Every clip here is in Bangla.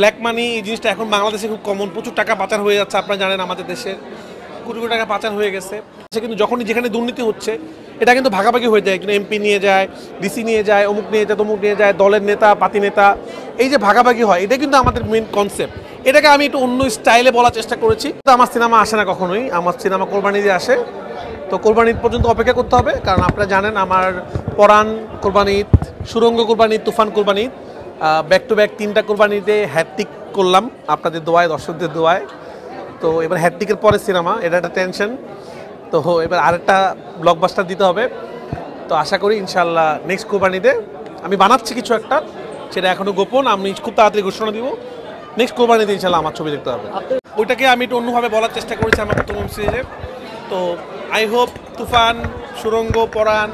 ব্ল্যাক মানি এই জিনিসটা এখন বাংলাদেশে খুব কমন, প্রচুর টাকা পাচার হয়ে যাচ্ছে। আপনারা জানেন আমাদের দেশে কোটি কোটি টাকা পাচার হয়ে গেছে। কিন্তু যখনই যেখানে দুর্নীতি হচ্ছে এটা কিন্তু ভাগাভাগি হয়ে যায়, কিন্তু এমপি নিয়ে যায়, ডিসি নিয়ে যায়, অমুক নিয়ে যায়, তমুক নিয়ে যায়, দলের নেতা পাতি নেতা, এই যে ভাগাভাগি হয় এটা কিন্তু আমাদের মেন কনসেপ্ট। এটাকে আমি একটু অন্য স্টাইলে বলার চেষ্টা করেছি। তো আমার সিনেমা আসে না কখনোই, আমার সিনেমা কোরবানি দিয়ে আসে। তো কোরবানি ঈদ পর্যন্ত অপেক্ষা করতে হবে, কারণ আপনারা জানেন আমার পরাণ কোরবানি ঈদ, সুরঙ্গ কোরবানি ঈদ, তুফান কোরবানি ঈদ, ব্যাক টু ব্যাক 3টা কোরবানিতে হ্যাটট্রিক করলাম আপনাদের দোয়ায়, দর্শকদের দোয়ায়। তো এবার হ্যাটট্রিকের পরে সিনেমা, এটা একটা টেনশন। তো এবার আরেকটা ব্লকবাস্টার দিতে হবে। তো আশা করি ইনশাল্লাহ নেক্সট কোরবানিতে আমি বানাচ্ছি কিছু একটা, সেটা এখনও গোপন, আমি খুব তাড়াতাড়ি ঘোষণা দিব। নেক্সট কোরবানিতে ইনশাল্লাহ আমার ছবি দেখতে হবে। ওইটাকে আমি একটু অন্যভাবে বলার চেষ্টা করেছি আমার প্রথম সিরিজে। তো আই হোপ তুফান, সুরঙ্গ, পরাণ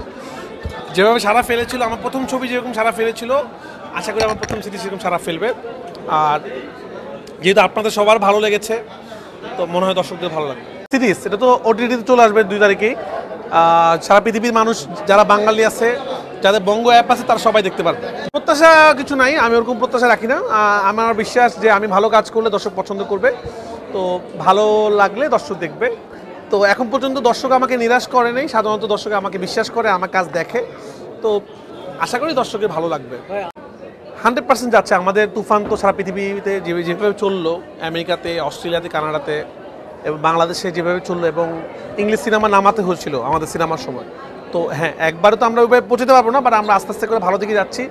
যেভাবে সারা ফেলেছিল, আমার প্রথম ছবি যেরকম সারা ফেলেছিল, আশা করি আমার প্রথম সিরিজ সেরকম সারা ফেলবে। আর যেহেতু আপনাদের সবার ভালো লেগেছে, তো মনে হয় দর্শকদের ভালো লাগবে। সিরিজ এটা তো ওটিটিতে চলে আসবে 2 তারিখেই। সারা পৃথিবীর মানুষ যারা বাঙালি আছে, যাদের বঙ্গ অ্যাপ আছে, তারা সবাই দেখতে পারবে। প্রত্যাশা কিছু নাই, আমি ওরকম প্রত্যাশা রাখি না। আমার বিশ্বাস যে আমি ভালো কাজ করলে দর্শক পছন্দ করবে, তো ভালো লাগলে দর্শক দেখবে। তো এখন পর্যন্ত দর্শক আমাকে নিরাশ করে নেই, সাধারণত দর্শক আমাকে বিশ্বাস করে, আমার কাজ দেখে। তো আশা করি দর্শকের ভালো লাগবে। 100% যাচ্ছে। আমাদের তুফান তো সারা পৃথিবীতে যেভাবে চললো, আমেরিকাতে, অস্ট্রেলিয়াতে, কানাডাতে এবং বাংলাদেশে যেভাবে চললো, এবং ইংলিশ সিনেমা নামাতে হয়েছিল আমাদের সিনেমার সময়। তো হ্যাঁ, একবারও তো আমরা ওইভাবে পৌঁছতে পারবো না, বাট আমরা আস্তে আস্তে করে ভালো দিকে যাচ্ছি।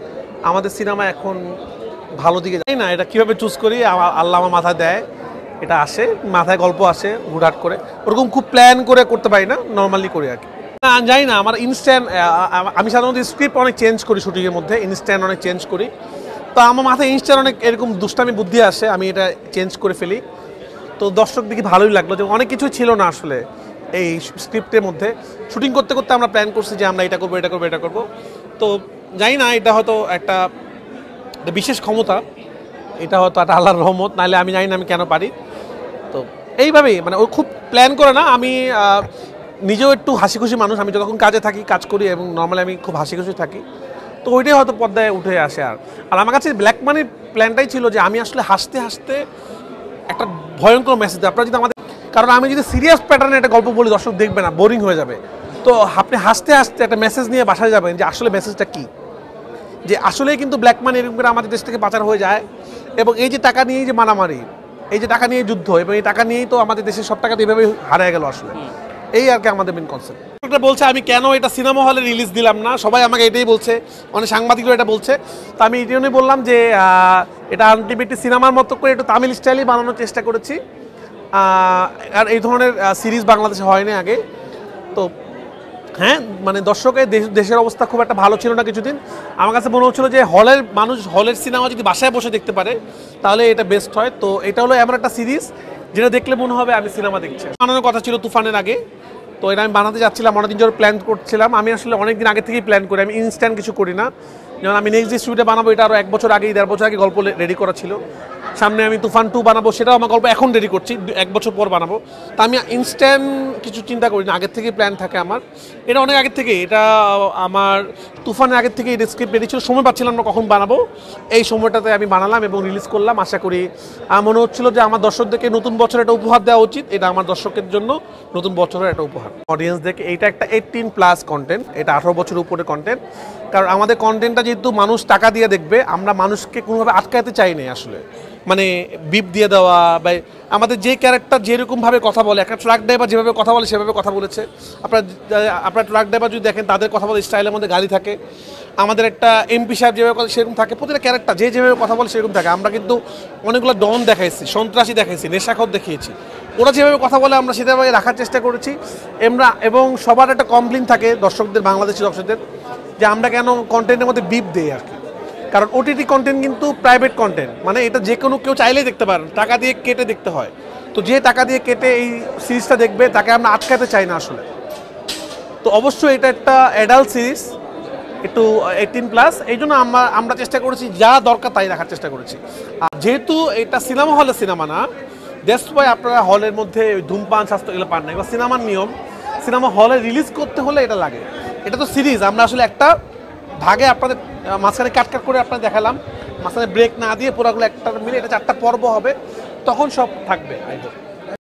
আমাদের সিনেমা এখন ভালো দিকে যাই না, এটা কীভাবে চুজ করি আল্লাহ আমার মাথায় দেয়, এটা আসে মাথায়, গল্প আসে হুটহাট করে, ওরকম খুব প্ল্যান করে করতে পারি না, নর্মালি করি আর কি। না যাই না, আমার ইনস্ট্যান্ট, আমি সাধারণত স্ক্রিপ্ট অনেক চেঞ্জ করি শুটিংয়ের মধ্যে, ইনস্ট্যান্ট অনেক চেঞ্জ করি। তো আমার মাথায় ইনস্ট্যান্ট অনেক এরকম দুষ্টামি বুদ্ধি আসে, আমি এটা চেঞ্জ করে ফেলি। তো দর্শক দেখি ভালোই লাগলো, যে অনেক কিছুই ছিল না আসলে এই স্ক্রিপ্টের মধ্যে। শুটিং করতে করতে আমরা প্ল্যান করছি যে আমরা এটা করবো, এটা করবো, এটা করবো। তো জানি না, এটা হয়তো একটা বিশেষ ক্ষমতা, এটা হয়তো একটা আল্লাহর রহমত, নাহলে আমি জানি না আমি কেন পারি। তো এইভাবেই, মানে ও খুব প্ল্যান করে না, আমি নিজেও একটু হাসি খুশি মানুষ, আমি যতক্ষণ কাজে থাকি, কাজ করি, এবং নর্মালি আমি খুব হাসি খুশি থাকি। তো ওইটাই হয়তো পর্দায় উঠে আসে। আর আমার কাছে ব্ল্যাক মানির প্ল্যানটাই ছিল যে আমি আসলে হাসতে হাসতে একটা ভয়ঙ্কর মেসেজ দিই। আপনারা যদি আমাদের, কারণ আমি যদি সিরিয়াস প্যাটার্নে একটা গল্প বলি, দর্শক দেখবে না, বোরিং হয়ে যাবে। তো আপনি হাসতে হাসতে একটা মেসেজ নিয়ে বাসায় যাবেন, যে আসলে মেসেজটা কী, যে আসলেই কিন্তু ব্ল্যাক মানি এরকম করে আমাদের দেশ থেকে পাচার হয়ে যায়, এবং এই যে টাকা নিয়েই যে মারামারি, এই যে টাকা নিয়ে যুদ্ধ, এবং এই টাকা নিয়েই তো আমাদের দেশের সব টাকা তো এভাবে হারিয়ে গেল আসলে। এই আর কি আমাদের মেন কনসেপ্ট। এটা বলছে আমি কেন এটা সিনেমা হলে রিলিজ দিলাম না, সবাই আমাকে এটাই বলছে, অনেক সাংবাদিকরা এটা বলছে। তো আমি এই জন্যই বললাম যে এটা আলটিমেটলি সিনেমার মতো করে একটু তামিল স্টাইলেই বানানোর চেষ্টা করেছি। আর এই ধরনের সিরিজ বাংলাদেশে হয়নি আগে। তো হ্যাঁ, মানে দর্শকের দেশের অবস্থা খুব একটা ভালো ছিল না কিছুদিন। আমার কাছে মনে হচ্ছিল যে হলের মানুষ হলের সিনেমা যদি বাসায় বসে দেখতে পারে, তাহলে এটা বেস্ট হয়। তো এটা হলো এমন একটা সিরিজ যেটা দেখলে মনে হবে আমি সিনেমা দেখছি। বানানোর কথা ছিল তুফানের আগে, তো এটা আমি বানাতে যাচ্ছিলাম, অনেকদিন ধরে প্ল্যান করছিলাম। আমি আসলে অনেকদিন আগে থেকেই প্ল্যান করি, আমি ইনস্ট্যান্ট কিছু করি না। যেমন আমি নেক্সট যে ছবিটা বানাবো, এটা আরও 1 বছর আগে, 1.5 বছর আগে গল্প রেডি করা ছিল। সামনে আমি তুফান 2 বানাবো, সেটাও আমার গল্প এখন রেডি করছি, 1 বছর পর বানাবো। তা আমি ইনস্ট্যান্ট কিছু চিন্তা করি না, আগের থেকে প্ল্যান থাকে আমার। এটা অনেক আগের থেকে, এটা আমার তুফানের আগের থেকে এই স্ক্রিপ্ট রেডি ছিল, সময় পাচ্ছিলাম না কখন বানাবো। এই সময়টাতে আমি বানালাম এবং রিলিজ করলাম। আশা করি মনে হচ্ছিল যে আমার দর্শকদেরকে নতুন বছর একটা উপহার দেওয়া উচিত, এটা আমার দর্শকের জন্য নতুন বছরের একটা উপহার। অডিয়েন্সদেরকে এইটা একটা 18+ কন্টেন্ট, এটা 18 বছরের উপরে কন্টেন্ট। কারণ আমাদের কন্টেন্টটা যেহেতু মানুষ টাকা দিয়ে দেখবে, আমরা মানুষকে কোনোভাবে আটকাতে চাই না আসলে, মানে বিপ দিয়ে দেওয়া, বা আমাদের যে ক্যারেক্টার যেরকমভাবে কথা বলে, একটা ট্রাক ড্রাইভার যেভাবে কথা বলে সেভাবে কথা বলেছে। আপনার ট্রাক ড্রাইভার যদি দেখেন, তাদের কথা বলে স্টাইলের মধ্যে গাড়ি থাকে। আমাদের একটা এমপি সাহেব যেভাবে কথা সেরকম থাকে, প্রতিটা ক্যারেক্টার যেভাবে কথা বলে সেরকম থাকে। আমরা কিন্তু অনেকগুলো ডন দেখাইছি, সন্ত্রাসী দেখাইছি, নেশাখোর দেখিয়েছি। ওরা যেভাবে কথা বলে আমরা সেভাবে রাখার চেষ্টা করেছি এবং সবার একটা কমপ্লেইন থাকে দর্শকদের, বাংলাদেশি দর্শকদের, যে আমরা কেন কন্টেন্টের মধ্যে বিপ দেই আর কি। কারণ ওটিটি কন্টেন্ট কিন্তু প্রাইভেট কন্টেন্ট, মানে এটা যে কোনো কেউ চাইলেই দেখতে পারেন, টাকা দিয়ে কেটে দেখতে হয়। তো যে টাকা দিয়ে কেটে এই সিরিজটা দেখবে, তাকে আমরা আটকাতে চাই না আসলে। তো অবশ্যই এটা একটা অ্যাডাল্ট সিরিজ, একটু 18+। এই জন্য আমরা চেষ্টা করেছি যা দরকার তাই রাখার চেষ্টা করেছি। আর যেহেতু এটা সিনেমা হলে সিনেমা না, দ্যাটস ওয়াই আপনারা হলের মধ্যে ধূমপান, স্বাস্থ্য এগুলো পান না। এবার সিনেমার নিয়ম, সিনেমা হলে রিলিজ করতে হলে এটা লাগে। এটা তো সিরিজ, আমরা আসলে একটা ভাগে আপনাদের মাঝখানে কাট করে আপনাদের দেখালাম। মাঝখানে ব্রেক না দিয়ে পুরোগুলো একটা মিলে এটা 4টা পর্ব হবে, তখন সব থাকবে।